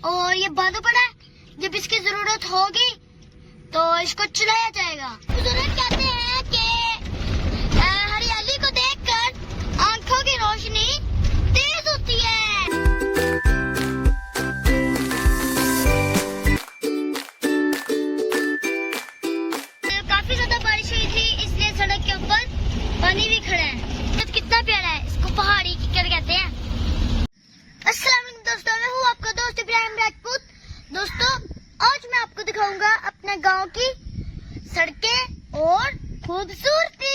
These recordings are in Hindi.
और ये बंद पड़ा है। जब इसकी जरूरत होगी तो इसको चलाया जाएगा। बुजुर्ग कहते हैं कि हरियाली को देखकर आंखों की रोशनी तेज होती है। काफी ज्यादा बारिश हुई थी, इसलिए सड़क के ऊपर पानी भी खड़ा है। कितना प्यारा है, इसको पहाड़ी कीकर कहते हैं। अस्सलाम वालेकुम दोस्तों, मैं हूँ आपका दोस्त इब्राहिम राजपूत। दोस्तों, आज मैं आपको दिखाऊंगा अपने गांव की सड़कें और खूबसूरती।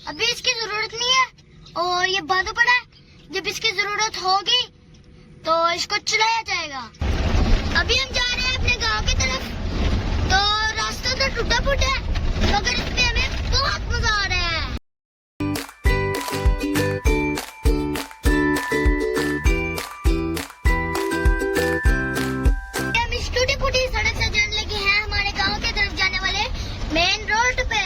अभी इसकी जरूरत नहीं है और ये बंद पड़ा है। जब इसकी जरूरत होगी तो इसको चलाया जाएगा। अभी हम जा रहे हैं अपने गांव की तरफ। तो रास्ता तो टूटा फूटा है, मगर इसमें हमें बहुत मजा आ रहा है। हम इस टूटी फूटी सड़क से जाने लगे हैं हमारे गांव की तरफ जाने वाले मेन रोड पे।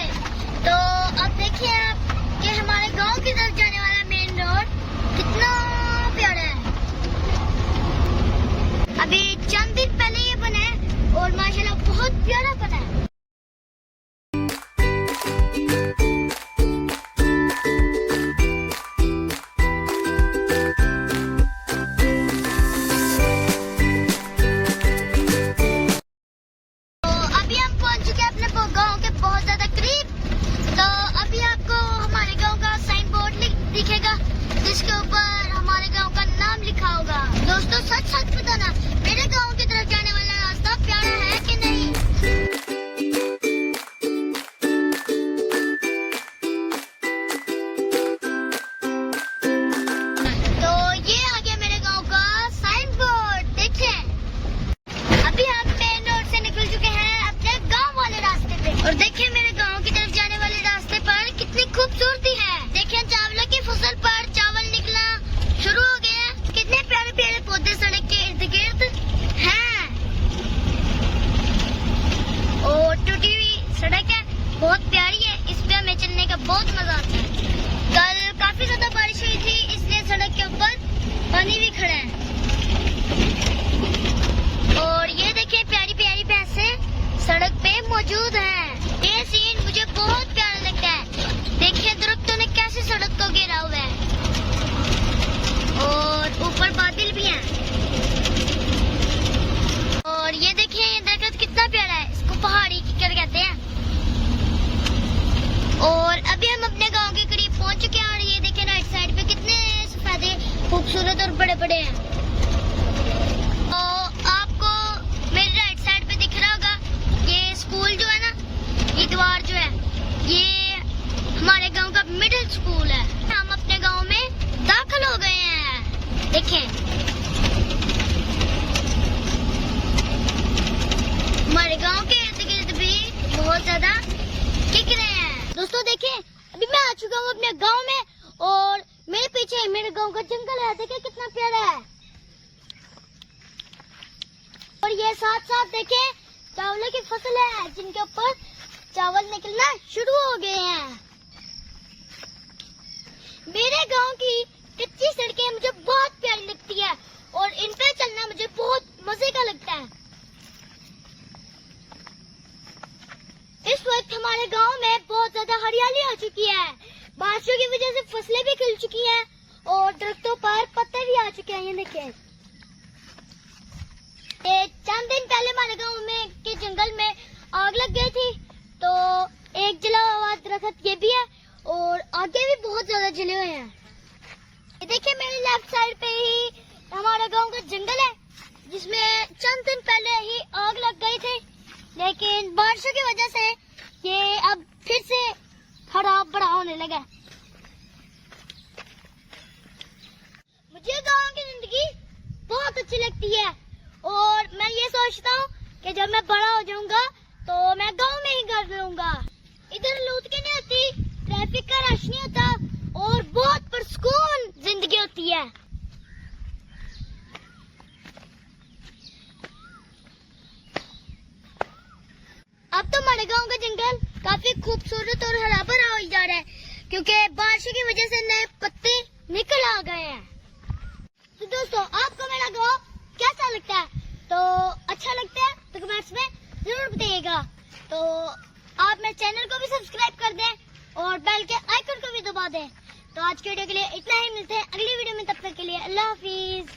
तो अब देखिए आप कि हमारे गांव की तरफ जाने वाला मेन रोड कितना प्यारा है। अभी चंद दिन पहले ये बना है और माशाल्लाह बहुत प्यारा बना है। तो अभी हम पहुंच चुके हैं अपने गांव के बहुत ज्यादा करीब। तो अभी आपको हमारे गांव का साइन बोर्ड दिखेगा जिसके ऊपर हमारे गांव का नाम लिखा होगा। दोस्तों, सच सच बताना, मेरे गांव की तरफ जाने वाला रास्ता प्यारा है कि नहीं। तो ये आ गया मेरे गांव का साइन बोर्ड, देखिए। अभी हम मेन रोड से निकल चुके हैं अपने गांव वाले रास्ते पे। और देखिए मेरे गांव की तरफ जाने वाले रास्ते पर कितनी खूबसूरती है। देखिए चावलों की फसल पर चावल निकला शुरू हो गया। कितने प्यारे प्यारे पौधे सड़क के इर्द गिर्द हैं। और टूटी हुई सड़क है, बहुत प्यारी है, इस पे हमें चलने का बहुत मजा आता है। कल काफी ज्यादा बारिश हुई थी, इसलिए सड़क के ऊपर पानी भी खड़ा है। और ये देखिए प्यारी प्यारी भैंसें सड़क पे मौजूद हैं। ये सीन मुझे बहुत प्यारा लगता है। देखिए दरख्तों ने कैसे सड़क को घेरा हुआ है और ऊपर बादल भी हैं। और ये देखिए ये दरख्त कितना प्यारा है, इसको पहाड़ी कीकर कहते हैं। और अभी हम अपने गांव के करीब पहुंच चुके हैं। और ये देखिए राइट साइड पे कितने सफेदे खूबसूरत और बड़े बड़े हैं। तो आपको मेरी राइट साइड पे दिख रहा होगा ये स्कूल जो है ना, ये दीवार जो है, ये हमारे गांव का मिडिल स्कूल है। हम अपने गांव में दाखिल हो गए हैं। देखें हमारे गांव के इर्द गिर्द भी बहुत ज्यादा किक रहे हैं। दोस्तों देखिए अभी मैं आ चुका हूँ अपने गांव में और मेरे पीछे मेरे गांव का जंगल है। देखिए कितना प्यारा है। और ये साथ साथ देखिए चावलों की फसल है जिनके ऊपर चावल निकलना शुरू हो गए हैं। मेरे गांव की कच्ची सड़कें मुझे बहुत प्यारी लगती है और इन पे चलना मुझे बहुत मजे का लगता है। इस वक्त हमारे गांव में बहुत ज्यादा हरियाली हो चुकी है। बारिशों की वजह से फसलें भी खिल चुकी देखें, चंद दिन पहले हमारे गांव में के जंगल में आग लग गई थी, तो एक जला हुआ दरख्त ये भी है और आगे भी बहुत ज्यादा जले हुए हैं। ये देखिए मेरी लेफ्ट साइड पे ही हमारे गांव का जंगल है, जिसमें चंद दिन पहले ही आग लग गई थी, लेकिन बारिशों की वजह से ये अब फिर से हरा भरा होने लगा। मुझे गांव की जिंदगी बहुत अच्छी लगती है और मैं ये सोचता हूँ कि जब मैं बड़ा हो जाऊंगा तो मैं गांव में ही घर लूंगा। इधर लूट के नहीं आती, ट्रैफिक का रश नहीं होता और बहुत पुरसुकून जिंदगी होती है। अब तो हमारे गांव का जंगल काफी खूबसूरत और हरा भरा हो जा रहा है, क्योंकि बारिश की वजह से नए पत्ते निकल आ गए हैं। तो दोस्तों, आपको मेरा गांव कैसा लगता है? तो अच्छा लगता है तो कमेंट्स में जरूर बताइएगा। तो आप मेरे चैनल को भी सब्सक्राइब कर दें और बेल के आइकन को भी दबा दें। तो आज के वीडियो के लिए इतना ही, मिलते हैं अगली वीडियो में, तब तक के लिए अल्लाह हाफिज।